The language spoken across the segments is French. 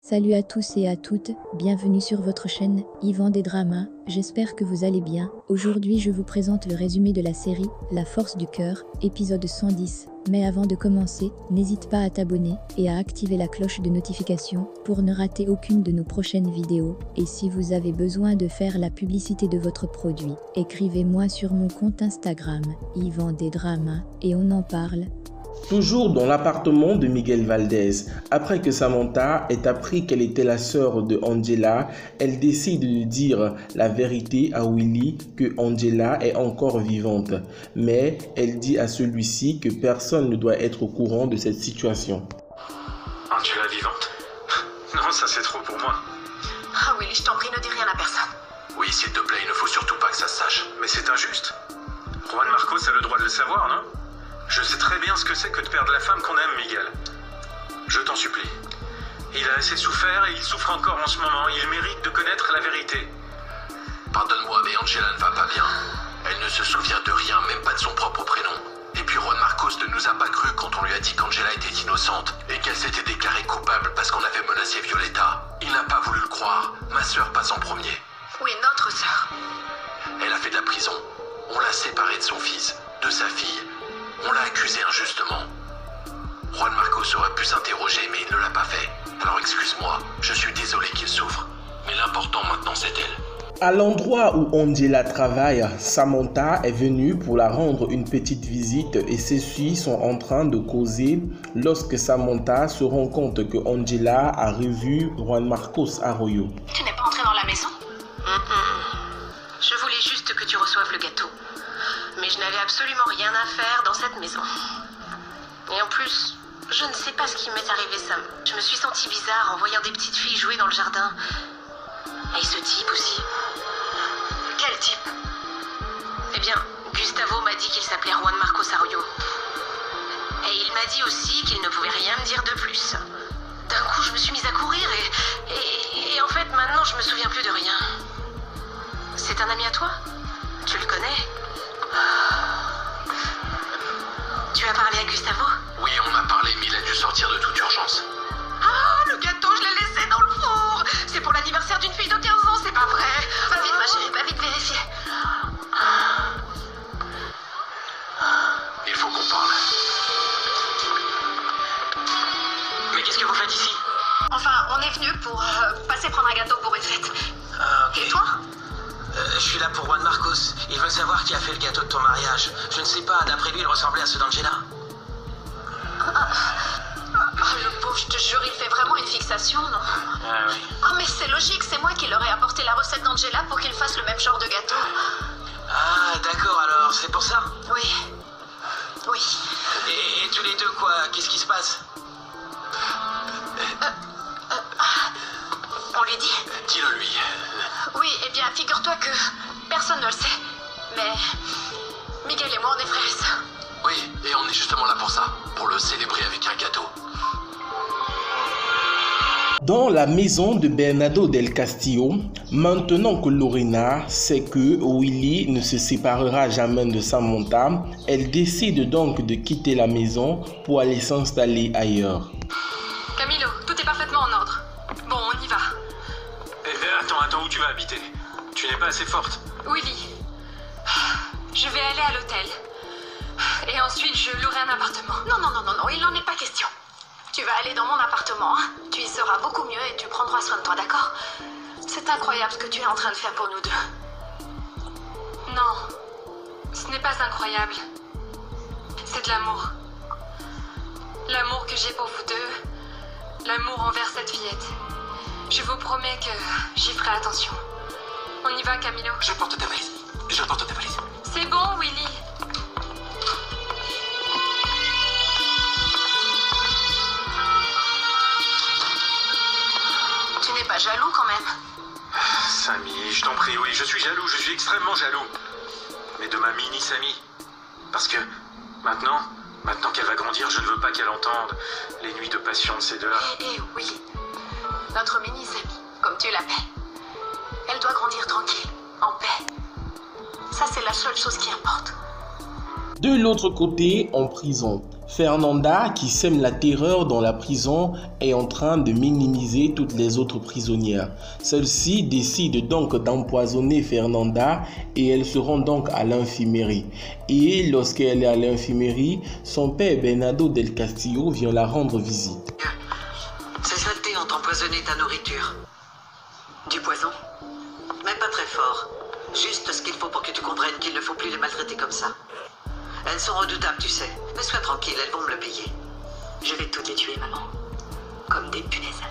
Salut à tous et à toutes, bienvenue sur votre chaîne, Yvan des Dramas, j'espère que vous allez bien. Aujourd'hui je vous présente le résumé de la série, La Force du Cœur, épisode 110. Mais avant de commencer, n'hésite pas à t'abonner et à activer la cloche de notification pour ne rater aucune de nos prochaines vidéos. Et si vous avez besoin de faire la publicité de votre produit, écrivez-moi sur mon compte Instagram, Yvan des Dramas, et on en parle. Toujours dans l'appartement de Miguel Valdez, après que Samantha ait appris qu'elle était la sœur de Angela, elle décide de dire la vérité à Willy que Angela est encore vivante. Mais elle dit à celui-ci que personne ne doit être au courant de cette situation. Angela vivante? Non, ça c'est trop pour moi. Ah Willy, je t'en prie, ne dis rien à personne. Oui, s'il te plaît, il ne faut surtout pas que ça se sache. Mais c'est injuste. Juan Marcos a le droit de le savoir, non? Je sais très bien ce que c'est que de perdre la femme qu'on aime, Miguel. Je t'en supplie. Il a assez souffert et il souffre encore en ce moment. Il mérite de connaître la vérité. Pardonne-moi, mais Angela ne va pas bien. Elle ne se souvient de rien, même pas de son propre prénom. Et puis Juan Marcos ne nous a pas cru quand on lui a dit qu'Angela était innocente et qu'elle s'était déclarée coupable parce qu'on avait menacé Violetta. Il n'a pas voulu le croire. Ma sœur passe en premier. Oui, notre sœur. Elle a fait de la prison. On l'a séparée de son fils, de sa fille. On l'a accusée injustement. Juan Marcos aurait pu s'interroger, mais il ne l'a pas fait. Alors excuse-moi, je suis désolé qu'il souffre. Mais l'important maintenant, c'est elle. À l'endroit où Angela travaille, Samantha est venue pour la rendre une petite visite et ses filles sont en train de causer lorsque Samantha se rend compte que Angela a revu Juan Marcos Arroyo. Tu n'es pas entré dans la maison? Je voulais juste que tu reçoives le gâteau. Mais je n'avais absolument rien à faire dans cette maison. Et en plus, je ne sais pas ce qui m'est arrivé, Sam. Je me suis sentie bizarre en voyant des petites filles jouer dans le jardin. Et ce type aussi. Quel type? Eh bien, Gustavo m'a dit qu'il s'appelait Juan Marcos Arroyo. Et il m'a dit aussi qu'il ne pouvait rien me dire de plus. D'un coup, je me suis mise à courir et en fait, maintenant, je me souviens plus de rien. C'est un ami à toi? Tu le connais? Tu as parlé à Gustavo? Oui, on a parlé, mais il a dû sortir de toute urgence. Ah, le gâteau, je l'ai laissé dans le four. C'est pour l'anniversaire d'une fille de 15 ans, c'est pas vrai. Va vite, ma chérie, va vite vérifier. Il faut qu'on parle. Mais qu'est-ce que vous faites ici? Enfin, on est venu pour passer prendre un gâteau pour une fête. Ah, ok. Et toi? Je suis là pour Juan Marcos. Il veut savoir qui a fait le gâteau de ton mariage. Je ne sais pas, d'après lui, il ressemblait à ceux d'Angela. Le pauvre, je te jure, il fait vraiment une fixation, non? Ah oui. Ah, mais c'est logique, c'est moi qui leur ai apporté la recette d'Angela pour qu'il fasse le même genre de gâteau. Ah, d'accord, alors, c'est pour ça. Oui. Oui. Et tous les deux, quoi, qu'est-ce qui se passe? On lui dit? Dis-le lui. Oui, eh bien, figure-toi que personne ne le sait. Mais Miguel et moi, on est frères et sœurs. Oui, et on est justement là pour ça. Pour le célébrer avec un gâteau. Dans la maison de Bernardo del Castillo, maintenant que Lorena sait que Willy ne se séparera jamais de Samantha, elle décide donc de quitter la maison pour aller s'installer ailleurs. Camilo, tout est parfaitement en ordre. Bon, on y va. Attends, où tu vas habiter? Tu n'es pas assez forte. Willy, je vais aller à l'hôtel. Et ensuite, je louerai un appartement. Non, il n'en est pas question. Tu vas aller dans mon appartement, hein. Tu y seras beaucoup mieux et tu prendras soin de toi, d'accord? C'est incroyable ce que tu es en train de faire pour nous deux. Non, ce n'est pas incroyable. C'est de l'amour. L'amour que j'ai pour vous deux. L'amour envers cette fillette. Je vous promets que j'y ferai attention. On y va, Camilo? Je porte ta valise. C'est bon, Willy. Tu n'es pas jaloux quand même? Samy, je t'en prie, oui, je suis jaloux, je suis extrêmement jaloux. Mais de ma mini Samy. Parce que maintenant qu'elle va grandir, je ne veux pas qu'elle entende les nuits de passion de ces deux-là. Oui, notre mini Samy, comme tu l'appelles. Elle doit grandir tranquille, en paix. Ça, c'est la seule chose qui importe. De l'autre côté, en prison, Fernanda, qui sème la terreur dans la prison, est en train de minimiser toutes les autres prisonnières. Celle-ci décide donc d'empoisonner Fernanda et elle se rend donc à l'infirmerie. Et lorsqu'elle est à l'infirmerie, son père Bernardo del Castillo vient la rendre visite. Ces saletés ont empoisonné ta nourriture. Du poison? Mais pas très fort. Juste ce qu'il faut pour que tu comprennes qu'il ne faut plus les maltraiter comme ça. Elles sont redoutables, tu sais. Mais sois tranquille, elles vont me le payer. Je vais toutes les tuer, maman. Comme des punaises.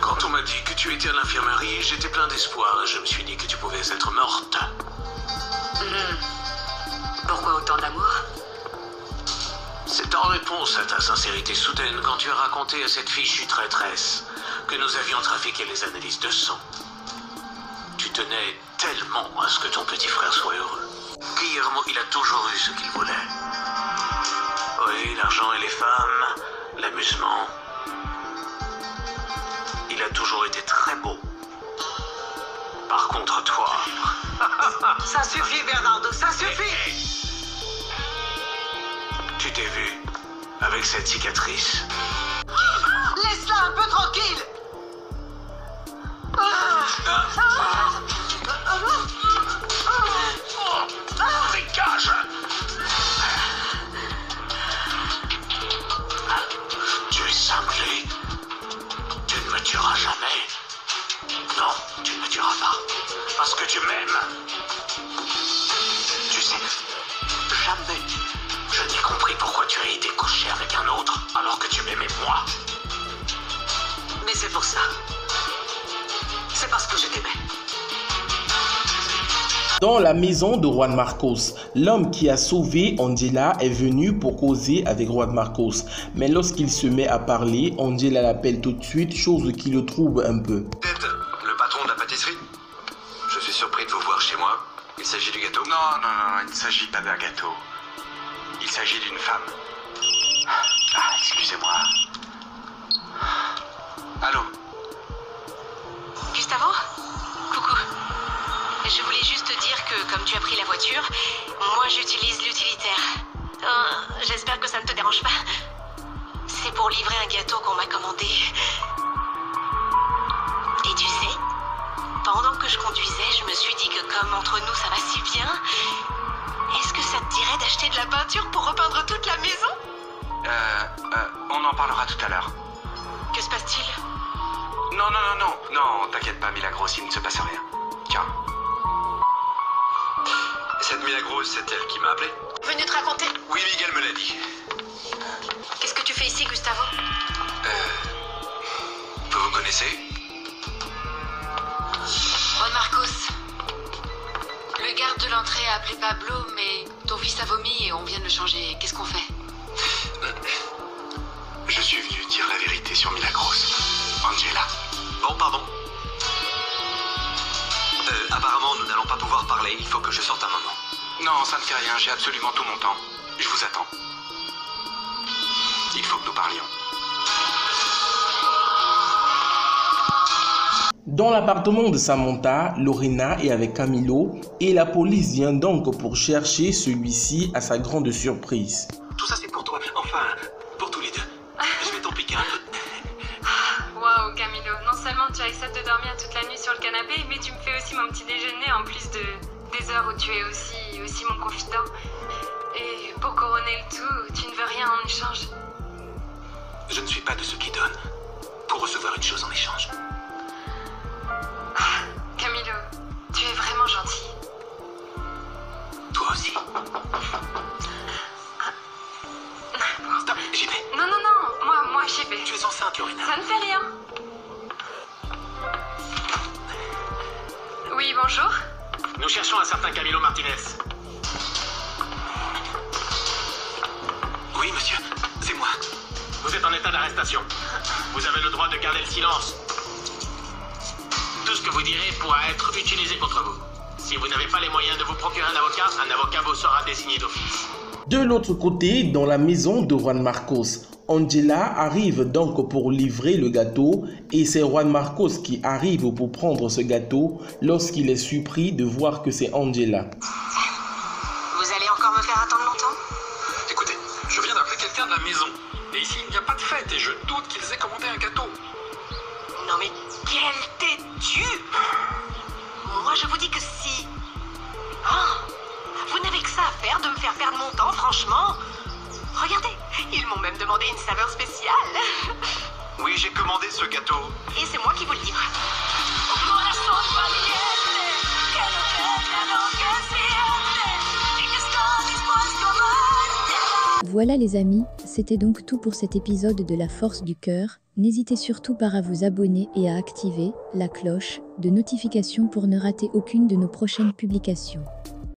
Quand on m'a dit que tu étais à l'infirmerie, j'étais plein d'espoir et je me suis dit que tu pouvais être morte. Pourquoi autant d'amour? C'est en réponse à ta sincérité soudaine quand tu as raconté à cette fichue traîtresse que nous avions trafiqué les analyses de sang. Tu tenais tellement à ce que ton petit frère soit heureux. Guillermo, il a toujours eu ce qu'il voulait. Oui, l'argent et les femmes, l'amusement. Il a toujours été très beau. Par contre, toi... Ça suffit, Bernardo, ça suffit! Tu t'es vu avec cette cicatrice? Laisse-la un peu tranquille! Dégage! Tu es cinglé. Tu ne me tueras jamais. Non, tu ne me tueras pas. Parce que tu m'aimes. Tu sais, jamais je n'ai compris pourquoi tu as été couché avec un autre alors que tu m'aimais moi. Mais c'est pour ça. C'est parce que je t'aimais. Dans la maison de Juan Marcos, l'homme qui a sauvé Angela est venu pour causer avec Juan Marcos. Mais lorsqu'il se met à parler, Angela l'appelle tout de suite, chose qui le trouble un peu. Vous êtes le patron de la pâtisserie? Je suis surpris de vous voir chez moi. Il s'agit du gâteau? Non, il ne s'agit pas d'un gâteau. Il s'agit d'une femme. Ah, excusez-moi. Allô? Gustavo? Coucou. Je voulais juste te dire que, comme tu as pris la voiture, moi j'utilise l'utilitaire. J'espère que ça ne te dérange pas. C'est pour livrer un gâteau qu'on m'a commandé. Et tu sais, pendant que je conduisais, je me suis dit que comme entre nous ça va si bien, est-ce que ça te dirait d'acheter de la peinture pour repeindre toute la maison? On en parlera tout à l'heure. Que se passe-t-il? Non, t'inquiète pas, Milagros, il ne se passe rien. Tiens. Cette Milagros, c'est elle qui m'a appelé? Venu te raconter? Oui, Miguel me l'a dit. Qu'est-ce que tu fais ici, Gustavo? Vous vous connaissez? Juan Marcos. Le garde de l'entrée a appelé Pablo, mais ton fils a vomi et on vient de le changer. Qu'est-ce qu'on fait? Je suis venu dire la vérité sur Milagros. Angela. Bon, pardon. Apparemment, nous n'allons pas pouvoir parler. Il faut que je sorte un moment. Non, ça ne fait rien, j'ai absolument tout mon temps. Je vous attends. Il faut que nous parlions. Dans l'appartement de Samantha, Lorena est avec Camilo et la police vient donc pour chercher celui-ci à sa grande surprise. Tout ça c'est pour toi, enfin, pour tous les deux. Je vais t'en piquer un peu. Waouh, Camilo, non seulement tu acceptes de dormir toute la nuit sur le canapé, mais tu me fais aussi mon petit déjeuner en plus des heures où tu es aussi mon confident. Et pour couronner le tout, tu ne veux rien en échange. Je ne suis pas de ceux qui donnent pour recevoir une chose en échange. Camilo, tu es vraiment gentil. Toi aussi. Stop, j'y vais. Non, moi j'y vais. Tu es enceinte, Lorena. Ça ne fait rien. Oui, bonjour. Nous cherchons un certain Camilo Martinez. Oui, monsieur, c'est moi. Vous êtes en état d'arrestation. Vous avez le droit de garder le silence. Tout ce que vous direz pourra être utilisé contre vous. Si vous n'avez pas les moyens de vous procurer un avocat vous sera désigné d'office. De l'autre côté, dans la maison de Juan Marcos, Angela arrive donc pour livrer le gâteau et c'est Juan Marcos qui arrive pour prendre ce gâteau lorsqu'il est surpris de voir que c'est Angela. Vous allez encore me faire attendre longtemps? Écoutez, je viens d'appeler quelqu'un de la maison. Et ici, il n'y a pas de fête et je doute qu'ils aient commandé un gâteau. Non mais quel têtu! Moi je vous dis que si... Oh, vous n'avez que ça à faire de me faire perdre mon temps, franchement. Regardez, ils m'ont même demandé une saveur spéciale. Oui, j'ai commandé ce gâteau. Et c'est moi qui vous le livre. Voilà les amis, c'était donc tout pour cet épisode de La Force du Cœur. N'hésitez surtout pas à vous abonner et à activer la cloche de notification pour ne rater aucune de nos prochaines publications.